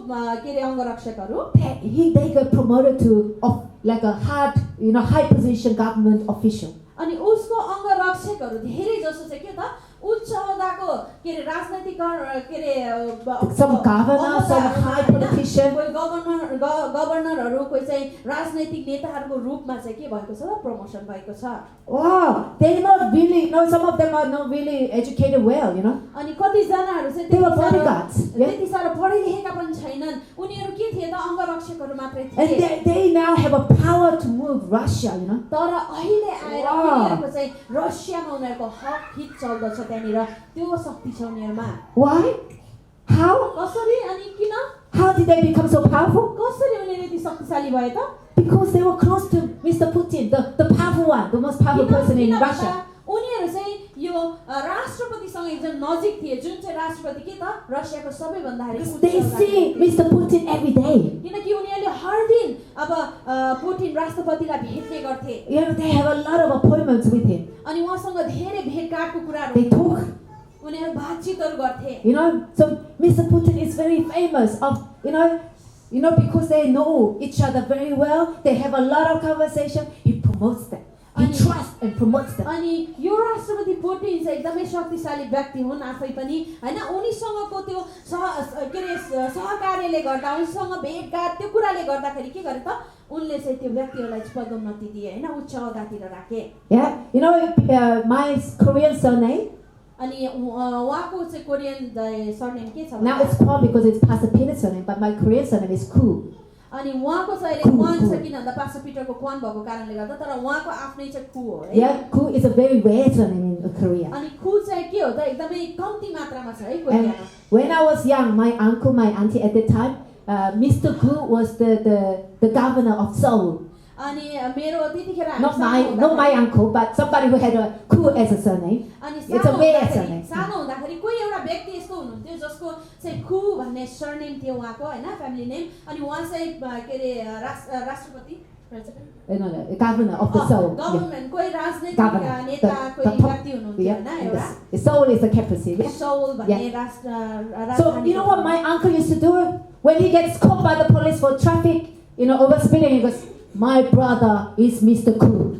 के रे अंगरक्षकहरू They got promoted to like a high position government official. अनि उसको अंगरक्षकहरू धेरै जसो चाहिँ के त उच्च अवधाको के रे राजनैतिक के रे Some governor, some high politician. कोही गभर्नरहरू कोही चाहिँ राजनैतिक नेताहरूको रूपमा चाहिँ के भएको छ प्रमोसन भएको छ Wow, they're not really. No, some of them are not really educated well. You know. अनि कति जनाहरू चाहिँ They were bodyguards. Yeah. त्यति साह्रो पढे लेखेका पनि छैनन् उनीहरू के थिए त अंगरक्षकहरू मात्रै And थिए they now have a power to move Russia. You know. तर अहिले आएर Wow. उनीहरूको चाहिँ रसियामा उनीहरूको हक हित चल्दछ त्यहाँनिर त्यो शक्ति छ उनीहरूमा Why? How? कसरी अनि किन How did they become so powerful? कसरी उनीहरू यति शक्तिशाली भए त Because they were close to Mr. Putin, the powerful one, the most powerful person in किन Russia. भन्दा उनीहरू चाहिँ यो राष्ट्रपतिसँग एकदम नजिक थिए जुन चाहिँ राष्ट्रपति के त रसियाको सबैभन्दा They see Mr. Putin every day. किनकि उनीहरूले हर दिन अब पुटिन राष्ट्रपतिलाई भेट्ने गर्थे You know, they have a lot of appointments with him. अनि उहाँसँग धेरै भेटघाटको कुराहरू They talk. उनीहरू बातचितहरू गर्थे You know, so Mr. Putin is very famous of, because they know each other very well. They have a lot of conversation. He promotes them. He trusts and promotes them. अनि यो राष्ट्रपति पुटिन चाहिँ एकदमै शक्तिशाली व्यक्ति हुन् आफै पनि हैन उनीसँगको त्यो के रे सहकार्यले गर्दा उनीसँग भेटघाट त्यो कुराले गर्दाखेरि के गरे त उनले चाहिँ त्यो व्यक्तिहरूलाई पदोन्नति दिए हैन उच्च अवधातिर राखे Yeah, my Korean surname, अनि उहाँको चाहिँ कोरियन सरनेम के छ now it's Kwon because it's Pastor Peter's surname, but my Korean surname is Koo. अनि उहाँको चाहिँ अहिले क्वान छ किन भन्दा पास्टर पिटरको क्वान भएको कारणले गर्दा तर उहाँको आफ्नै चाहिँ खु हो है Yeah, Koo is a very rare surname in Korea. अनि खु चाहिँ के हो त एकदमै कम्ती मात्रामा छ है And कोरियामा when I was young, my uncle, my auntie at the time, Mr. Koo was the governor of Seoul. अनि मेरो त्यतिखेर Not my uncle, but somebody who had a Koo as a surname. अनि It's a rare surname. सानो हुँदाखेरि कोही एउटा व्यक्ति यस्तो हुनुहुन्थ्यो जसको चाहिँ खु भन्ने सरनेम थियो उहाँको हैन फ्यामिली नेम अनि उहाँ चाहिँ के रे राष्ट्रपति No, governor of the Seoul. Government कोही राजनीतिक Governor. नेता कोही व्यक्ति हुनुहुन्थ्यो हैन एउटा Seoul is the capital city. Seoul भन्ने So you know what my uncle used to do when he gets caught by the police for traffic, overspeeding? He goes, "My brother is Mr. Koo."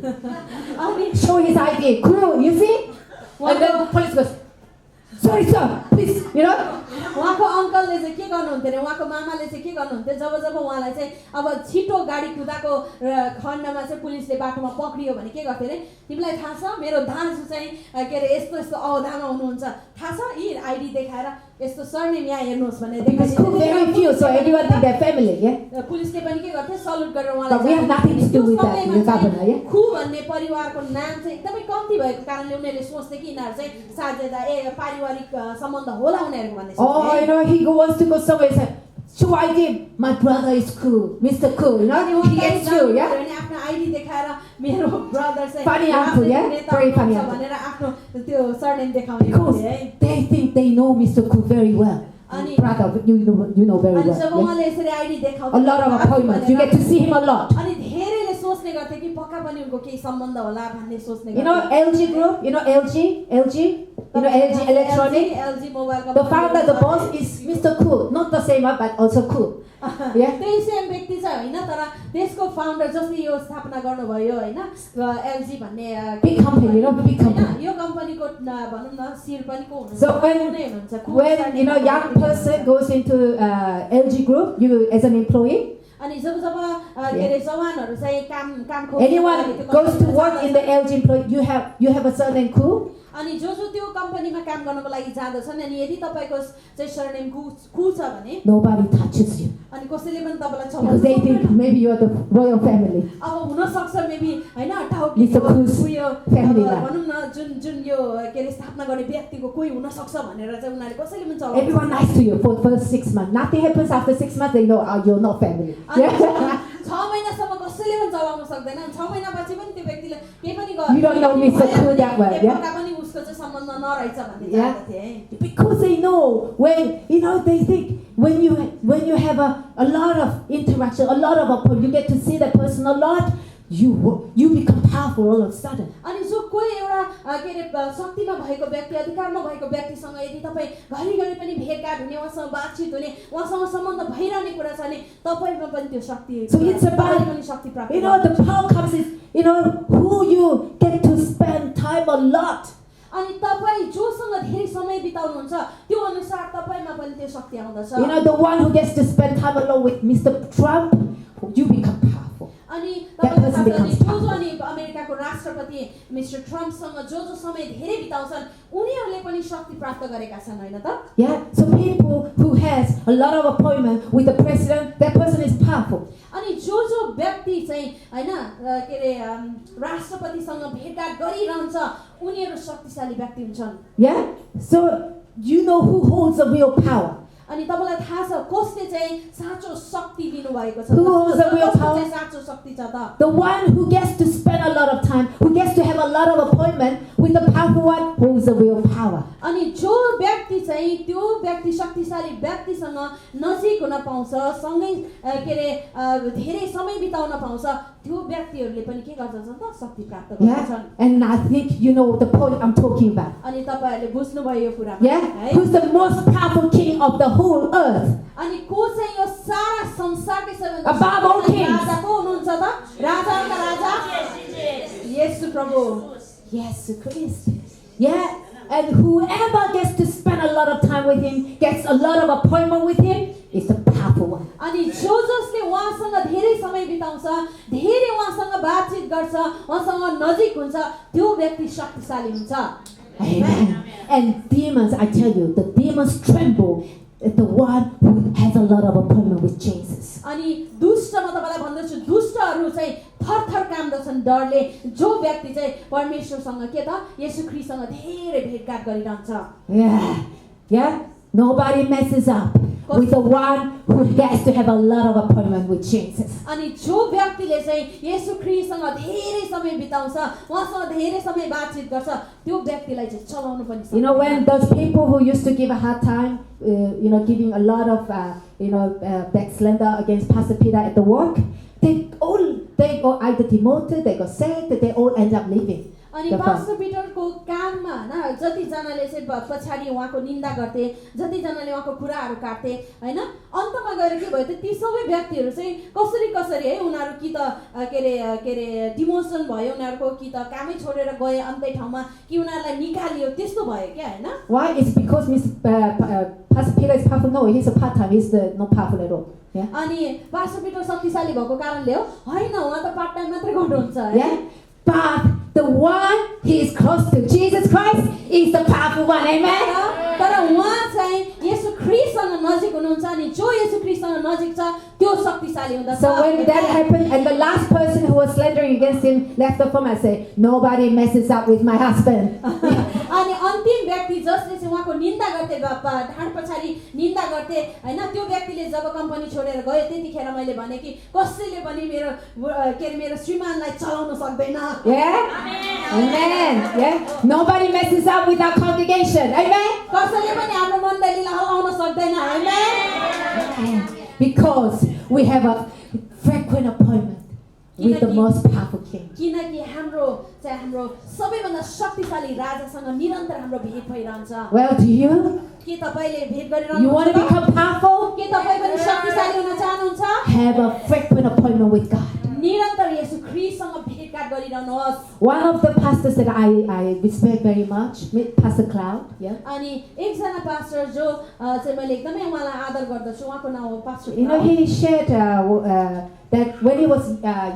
अनि Show his ID. Koo, you see? And then the police goes, sorry sir, please, you know. उहाँको अङ्कलले चाहिँ के गर्नुहुन्थ्यो अरे उहाँको मामाले चाहिँ के गर्नुहुन्थ्यो जब उहाँलाई चाहिँ अब छिटो गाडी कुदाको खण्डमा चाहिँ पुलिसले बाटोमा पक्रियो भने के गर्थ्यो अरे तिमीलाई थाहा छ मेरो दाजु चाहिँ के अरे यस्तो यस्तो अवधामा हुनुहुन्छ थाहा छ यी आइडी देखाएर यस्तो सरनेम यहाँ हेर्नुहोस् भने Because very few, so everyone think they're family, yeah. पुलिसले पनि के गर्थ्यो सल्युट गरेर But we have nothing to do with that, उहाँलाई the governor, yeah. खु भन्ने परिवारको नाम चाहिँ एकदमै कम्ती भएको कारणले उनीहरूले सोच्थे कि यिनीहरू चाहिँ साझेदार पारिवारिक सम्बन्ध होला उनीहरूको भन्ने Oh, you know, he wants to go somewhere and say, show ID, my brother is cool, Mr. Cool, you know, he gets you, yeah. आफ्नो आइडी देखाएर मेरो ब्रदर चाहिँ Funny uncle, yeah? Very funny uncle. भनेर आफ्नो त्यो सरनेम देखाउने Because गर्थ्यो है they think they know Mr. Cool very well. Ani- Brother, you know very अनि well. जब Yeah? उहाँले यसरी आइडी देखाउँछ A lot of appointments, you get to see him a lot. अनि धेरैले सोच्ने गर्थे कि पक्का पनि उनको केही सम्बन्ध होला भन्ने सोच्ने You know LG Group, you know LG, you know LG Electronic. LG mobile The founder, the boss is Mr. Cool, not the same one, but also cool. Yeah. त्यही सेम व्यक्ति चाहिँ होइन तर त्यसको फाउन्डर जसले यो स्थापना गर्नुभयो होइन एलजी भन्ने Big company, you know, big company. होइन यो कम्पनीको भनौँ न शिर पनि को हुनुहुन्छ So को नै हुनुहुन्छ को when गर्ने you know young person goes into LG Group, you as an employee, अनि जब के अरे जवानहरू चाहिँ काम खोज्नको लागि anyone त्यो goes to कम्पनीमा work in the LG employee, you have a certain cool. अनि जो त्यो कम्पनीमा काम गर्नको लागि जाँदछन् अनि यदि तपाईको चाहिँ सरनेम कु छ भने Nobody touches you अनि कसैले पनि तपाईलाई because they think छाउन maybe you are the royal family. अब हुन सक्छ मेबी हैन Mr. Cool's टाउकी family मा. भनौँ न जुन यो के अरे स्थापना गर्ने व्यक्तिको कोही हुन सक्छ भनेर चाहिँ उनीहरूले कसैले पनि चलाउँछ Everyone nice to you for first 6 months. Nothing happens after 6 months. They know you're not family. Yeah. 6 महिनासम्म कसैले पनि चलाउन सक्दैन 6 महिनापछि पनि त्यो व्यक्तिले केही पनि You don't know Mr. Cool that well, yeah? पक्का पनि उसको चाहिँ सम्बन्ध नरहेछ भन्ने Yeah. जान्दथे है Because they know when you know they think when you have a lot of interaction, a lot of appointment, you get to see that person a lot. You become powerful all of a sudden. अनि जो कोही एउटा के अरे शक्तिमा भएको व्यक्ति अधिकारमा भएको व्यक्तिसँग यदि तपाईँ घरिघरि पनि भेटघाट हुने उहाँसँग बातचित हुने उहाँसँग सम्बन्ध भइरहने कुरा छ भने तपाईँमा पनि त्यो शक्ति So it's about, तपाईँ पनि शक्ति प्राप्त you know, the power comes is, you know, who you get to spend time a lot. अनि तपाईँ जोसँग धेरै समय बिताउनुहुन्छ त्यो अनुसार तपाईँमा पनि त्यो शक्ति आउँदछ You know, the one who gets to spend time alone with Mr. Trump, you become powerful. अनि That तपाईँको person थाहा छ becomes नि जो अनि अमेरिकाको राष्ट्रपति मिस्टर ट्रम्पसँग जो समय धेरै बिताउँछन् उनीहरूले पनि शक्ति प्राप्त गरेका छन् हैन त Yeah, so people who has a lot of appointment with the president, that person is powerful. अनि जो व्यक्ति चाहिँ हैन के अरे राष्ट्रपतिसँग भेटघाट गरिरहन्छ उनीहरू शक्तिशाली व्यक्ति हुन्छन् Yeah, so you know who holds the real power. अनि तपाईलाई थाहा छ कसले चाहिँ साँचो शक्ति दिनु भएको छ Who holds the real कसको power? चाहिँ साँचो शक्ति छ त The one who gets to spend a lot of time, who gets to have a lot of appointment with the powerful one, holds the real power. अनि जो व्यक्ति चाहिँ त्यो व्यक्ति शक्तिशाली व्यक्तिसँग नजिक हुन पाउँछ सँगै के अरे धेरै समय बिताउन पाउँछ त्यो व्यक्तिहरूले पनि के गर्छन् त शक्ति प्राप्त Yeah, गर्छन् and I think you know the point I'm talking about. अनि तपाईहरुले बुझ्नुभयो यो कुरा Yeah, who's the most powerful king of the whole earth? अनि को चाहिँ यो सारा संसारकै सबैभन्दा Above all शक्तिशाली kings. राजा को हुनुहुन्छ त राजाका राजा येशू प्रभु Yes, Christ. Yeah, and whoever gets to spend a lot of time with him, gets a lot of appointment with him, is the powerful one. अनि जसले उहाँसँग धेरै समय बिताउँछ धेरै उहाँसँग बातचित गर्छ उहाँसँग नजिक हुन्छ त्यो व्यक्ति शक्तिशाली हुन्छ Amen. And demons, I tell you, the demons tremble at the one who has a lot of appointment with Jesus. अनि दुष्ट म तपाईलाई भन्दछु दुष्टहरू चाहिँ थरथर काम्दछन् डरले जो व्यक्ति चाहिँ परमेश्वरसँग के त येशू ख्रीष्टसँग धेरै भेटघाट गरिरहन्छ Yeah. Nobody messes up with the one who gets to have a lot of appointment with Jesus. अनि जो व्यक्तिले चाहिँ येशू ख्रीष्टसँग धेरै समय बिताउँछ उहाँसँग धेरै समय बातचित गर्छ त्यो व्यक्तिलाई चाहिँ चलाउनु पनि सक्छ You know, when those people who used to give a hard time, giving a lot of, backslander against Pastor Peter at the work, they got either demoted, they got sacked, they all end up leaving. अनि the पास्टर पिटरको काममा हैन जतिजनाले चाहिँ पछाडि उहाँको निन्दा गर्थे जतिजनाले उहाँको कुराहरू काट्थे हैन अन्तमा गएर के भयो त ती सबै व्यक्तिहरू चाहिँ कसरी है उनीहरू कि त के रे डिमोसन भयो उनीहरूको कि त कामै छोडेर गए अन्तै ठाउँमा कि उनीहरूलाई निकालियो त्यस्तो भयो क्या हैन Why? It's because Pastor Peter is powerful. No, he's a part-time. He's not powerful at all. Yeah. अनि पास्टर पिटर शक्तिशाली भएको कारणले हो हैन उहाँ त पार्ट टाइम मात्रै गर्नुहुन्छ Yeah. But the one he is close to, Jesus Christ, is the powerful one. Amen. तर उहाँ चाहिँ येशू ख्रीष्टसँग नजिक हुनुहुन्छ अनि जो येशू ख्रीष्टसँग नजिक छ त्यो शक्तिशाली हुँदछ So when that happened, and the last person who was slandering against him left the phone, I said, nobody messes up with my husband. अनि अन्तिम व्यक्ति जसले चाहिँ उहाँको निन्दा गर्थे ढाड पछाडि निन्दा गर्थे हैन त्यो व्यक्तिले जब कम्पनी छोडेर गयो त्यतिखेर मैले भने कि कसैले पनि मेरो श्रीमानलाई चलाउन सक्दैन Yeah? Amen. Yeah? Nobody messes up with our congregation. Amen? कसैले पनि हाम्रो मण्डलीलाई हल्लाउन सक्दैन हैन Because we have a frequent appointment with the most powerful king. किनकि हाम्रो सबैभन्दा शक्तिशाली राजासँग निरन्तर हाम्रो भेट भइरहन्छ Well, do you? के तपाईले भेट गरिरहनु You want to become powerful? के तपाई पनि शक्तिशाली हुन चाहनुहुन्छ Have a frequent appointment with God. निरन्तर येशू ख्रीष्टसँग भेटघाट गरिरहनुहोस् One of the pastors that I respect very much, Pastor Cloud. Yeah. अनि एकजना पास्टर जो चाहिँ मैले एकदमै उहाँलाई आदर गर्दछु उहाँको नाम हो pastor You know, he shared that when he was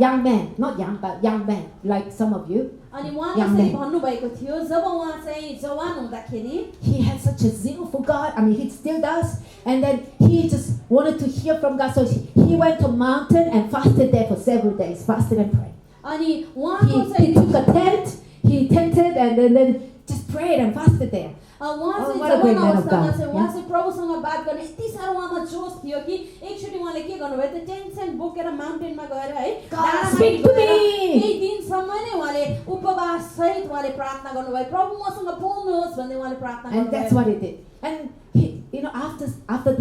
young man, not young, but young man, like some of you, अनि उहाँले young चाहिँ man. भन्नुभएको थियो जब उहाँ चाहिँ जवान हुँदाखेरि He had such a zeal for God. I mean, he still does. And then he just wanted to hear from God. So he went to a mountain and fasted there for several days, fasted and prayed. अनि उहाँको He चाहिँ took a tent, he tented, and then just prayed and fasted there. उहाँ चाहिँ what a great जवान man of अवस्थामा God. चाहिँ उहाँ चाहिँ प्रभुसँग बात गर्ने यति साह्रो उहाँमा जोस थियो कि एकचोटि उहाँले के गर्नुभयो त्यो टेन्सन बोकेर माउन्टेनमा गएर है डाँडामा speak to गएर me. केही दिनसम्म नै उहाँले उपवास सहित उहाँले प्रार्थना गर्नुभयो प्रभु मसँग बोल्नुहोस् भन्दै उहाँले प्रार्थना And that's गर्नुभयो what he did. And he, you know, after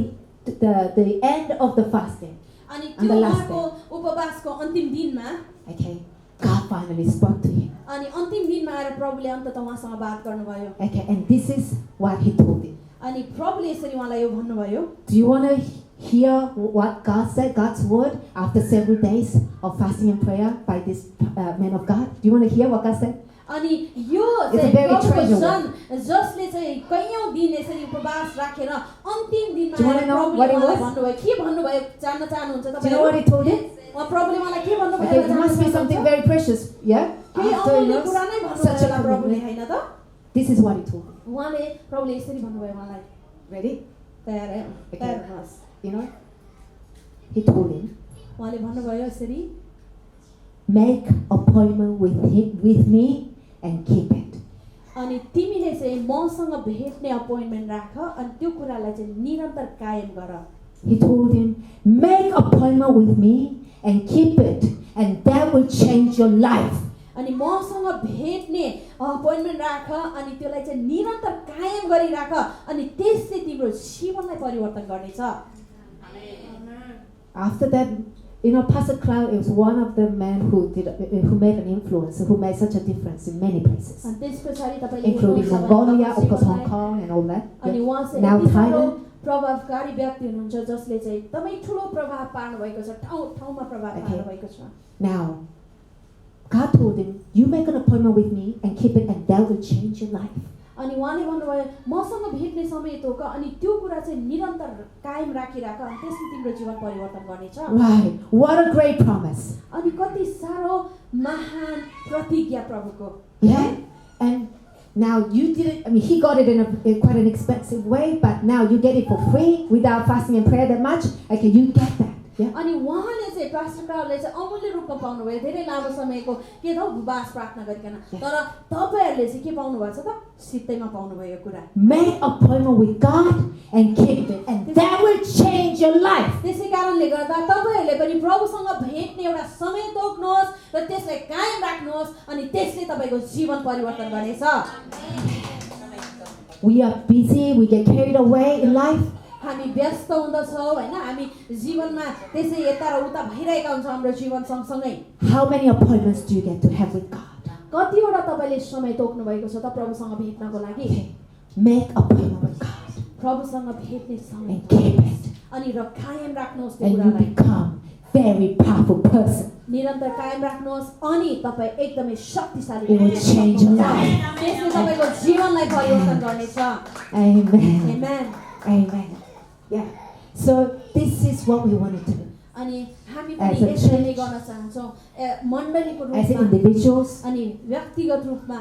the end of the fasting, अनि and त्यो the last उहाँको उपवासको अन्तिम दिनमा okay, God finally spoke to him. अनि अन्तिम दिनमा आएर प्रभुले अन्ततः उहाँसँग बात गर्नुभयो Okay, and this is what he told him. अनि प्रभुले यसरी उहाँलाई यो भन्नुभयो Do you want to hear what God said, God's word, after several days of fasting and prayer by this man of God? Do you want to hear what God said? अनि यो It's a चाहिँ very प्रभुको treasure जन जसले चाहिँ कैयौं दिन यसरी उपवास राखेर अन्तिम दिनमा Do you wanna आएर know प्रभुले what it उहाँलाई was? भन्नुभयो के भन्नुभयो जान्न चाहनुहुन्छ Do you know what he told him? उहाँ प्रभुले मलाई के भन्नुभयो Okay, it must be something very precious, yeah? केही After, you अमूल्य know, कुरा नै भन्नुभयो such a होला प्रभुले commitment. हैन त This is what he told him. उहाँले प्रभुले यसरी भन्नुभयो उहाँलाई Ready? तयार है Okay. तयार हुनुहोस् You know, he told him, उहाँले भन्नुभयो यसरी make appointment with me and keep it. अनि तिमीले चाहिँ मसँग भेट्ने अपोइन्टमेन्ट राख अनि त्यो कुरालाई चाहिँ निरन्तर कायम गर He told him, make appointment with me and keep it, and that will change your life. अनि मसँग भेट्ने अपोइन्टमेन्ट राख अनि त्यसलाई चाहिँ निरन्तर कायम गरिराख अनि त्यसले तिम्रो जीवनलाई परिवर्तन गर्नेछ After that, you know, Pastor Cloud is one of the men who made an influence, who made such a difference in many places, अनि त्यसपछि तपाईले including हेर्नुहुन्छ भने Mongolia, तपाईको of course, Hong जीवनलाई- Kong, and all that. अनि Yeah. उहाँ चाहिँ Now यति साह्रो Thailand. प्रभावकारी व्यक्ति हुनुहुन्छ जसले चाहिँ एकदमै ठुलो प्रभाव पार्नु भएको छ ठाउँमा प्रभाव Okay. पार्नु भएको छ Now, God told him, you make an appointment with me and keep it, and that will change your life. अनि उहाँले भन्नुभयो मसँग भेट्ने समय तोक अनि त्यो कुरा चाहिँ निरन्तर कायम राखिराख अनि त्यसले तिम्रो जीवन परिवर्तन गर्नेछ Right. What a great promise. अनि कति साह्रो महान प्रतिज्ञा प्रभुको Yeah. And now you did it, I mean, he got it in quite an expensive way, but now you get it for free without fasting and prayer that much. Okay, you get that. Yeah. अनि उहाँले चाहिँ पास्टर क्राउडले चाहिँ अमूल्य रूपमा पाउनुभयो धेरै लामो समयको के त उपवास प्रार्थना गरिकन तर तपाईहरुले चाहिँ के पाउनु भएको छ त सित्तैमा पाउनुभयो यो कुरा Make appointment with God and keep it, and that will change your life. त्यसै कारणले गर्दा तपाईहरुले पनि प्रभुसँग भेट्ने एउटा समय तोक्नुहोस् र त्यसलाई कायम राख्नुहोस् अनि त्यसले तपाईको जीवन परिवर्तन गर्नेछ We are busy, we get carried away in life. हामी व्यस्त हुँदछौँ हैन हामी जीवनमा त्यसै यता र उता भइरहेका हुन्छ हाम्रो जीवन सँगसँगै How many appointments do you get to have with God? कतिवटा तपाईँले समय तोक्नु भएको छ त प्रभुसँग भेट्नको लागि? Make appointment with God प्रभुसँग भेट्ने समय and keep it. अनि र कायम राख्नुहोस् त्यो And you कुरालाई। become very powerful person. निरन्तर कायम राख्नुहोस् अनि तपाईँ एकदमै शक्तिशाली It will हुनुहुन्छ। change your life. त्यसले तपाईँको जीवनलाई परिवर्तन गर्नेछ। Amen. Amen। Amen. Yeah. So this is what we want to do अनि हामी As पनि a यसरी नै church, गर्न चाहन्छौँ मण्डलीको as रूपमा individuals. अनि व्यक्तिगत रूपमा।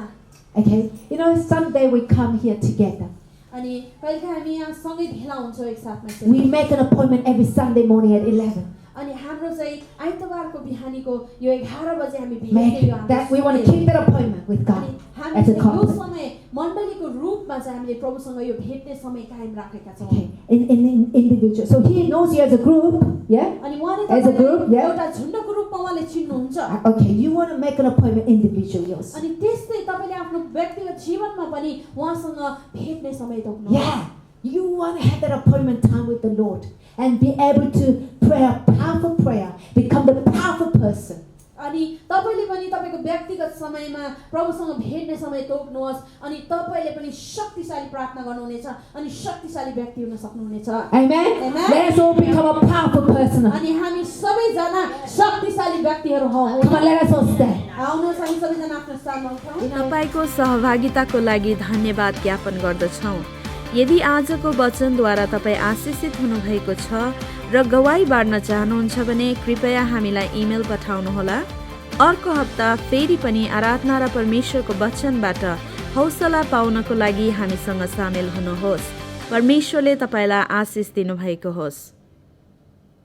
Okay. You know, someday we come here together. अनि कहिलेकाहीँ हामी यहाँ सँगै भेला हुन्छौँ एकसाथमा चाहिँ। We make an appointment every Sunday morning at 11. अनि हाम्रो चाहिँ आइतबारको बिहानीको यो 11 बजे हामी भेट्ने Make यो हाम्रो that we want to समय। keep that appointment with अनि God हामी as a चाहिँ यो couple. समय मण्डलीको रूपमा चाहिँ हामीले प्रभुसँग यो भेट्ने समय कायम राखेका छौँ। Okay. In individual. So He knows you as a group. Yeah. अनि उहाँले As a तपाईँलाई group, yeah. एउटा झुण्डको रूपमा उहाँले चिन्नुहुन्छ। Okay. You want to make an appointment individually yours. अनि त्यस्तै तपाईँले आफ्नो व्यक्तिगत जीवनमा पनि उहाँसँग भेट्ने समय तोक्नु। Yeah. You want to have that appointment time with the Lord and be able to pray a powerful prayer, become the powerful person. अनि तपाईले पनि तपाईको व्यक्तिगत समयमा प्रभुसँग भेट्ने समय तोक्नुहोस् अनि तपाईले पनि शक्तिशाली प्रार्थना गर्नुहुनेछ अनि शक्तिशाली व्यक्ति हुन सक्नुहुनेछ। Amen. Amen. Let us all become a powerful person. अनि हामी सबैजना शक्तिशाली व्यक्तिहरू हौं। Come on, let us all stand. आउनुहोस् हामी सबैजना आफ्नो स्थानमा उठौँ। तपाईको सहभागिताको लागि धन्यवाद ज्ञापन गर्दछौँ। यदि आजको वचनद्वारा तपाईँ आशिषित हुनुभएको छ र गवाई बाँड्न चाहनुहुन्छ भने कृपया हामीलाई इमेल पठाउनुहोला। अर्को हप्ता फेरि पनि आराधना र परमेश्वरको वचनबाट हौसला पाउनको लागि हामीसँग सामेल हुनुहोस्। परमेश्वरले तपाईलाई आशिष दिनुभएको होस्।